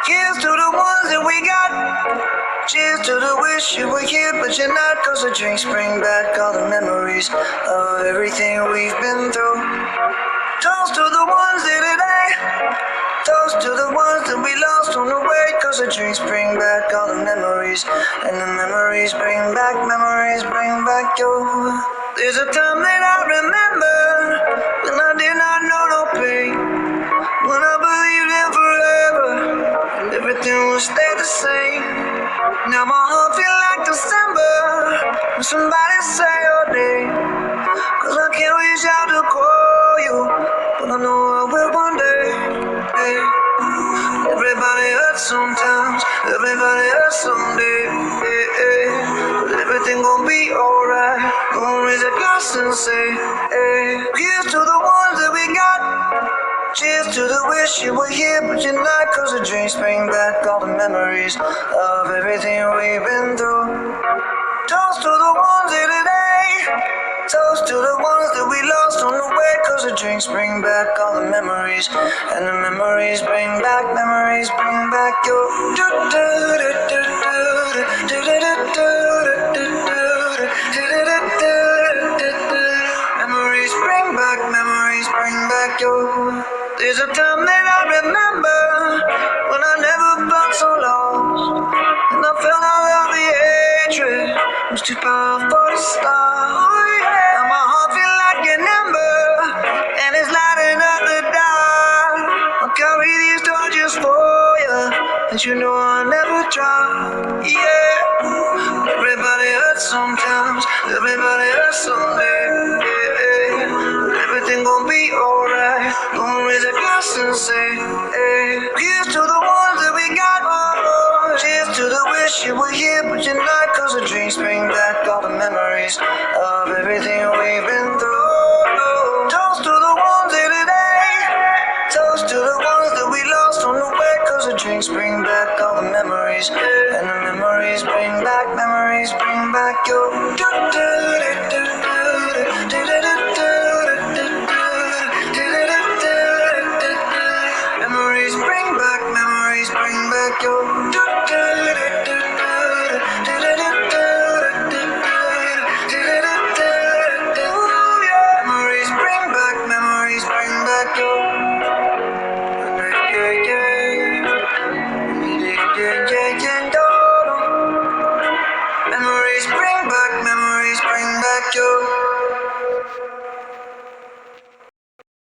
Here's to the ones that we got. Cheers to the wish you were here, but you're not. Cause the drinks bring back all the memories of everything we've been through. Toast to the ones here today. Toast to the ones that we lost on the way. Cause the drinks bring back all the memories. And the memories bring back you. There's a time that I remember when I did not know no pain. When I believed in forever and everything would stay the same. Now my heart feel like December when somebody say your name. Cause I can't reach out to call you, but I know I will one day. Hey. Everybody hurts sometimes, everybody hurts someday. Hey, hey. But everything gon' be alright. Gonna raise a glass and say, hey. Here's to the ones that we got. Cheers to the wish you were here, but you're not. Cause the drinks bring back all the memories of everything we've been through. Toast to the ones here today. Toast to the ones that we lost on the way. Cause the drinks bring back all the memories. And the memories bring back your. Memories bring back your. There's a time that I remember when I never felt so lost. And I felt all of the hatred was too powerful to stop. Now my heart feel like an ember, and it's lighting up the dark. I'll carry these torches for you, and you know I'll never drop. Yeah, everybody hurts sometimes, everybody hurts someday. Yeah, everything gon' be alright. Gonna raise a glass and say, hey. Here's to the ones that we got. Oh, cheers to the wish you were here, but you're not. Cause the drinks bring back all the memories of everything we've been through. Toast to the ones here today. Toast to the ones that we lost on the way. Cause the drinks bring back all the memories. And the memories bring back your. Memories bring back your. Memories bring back your. Memories bring back your.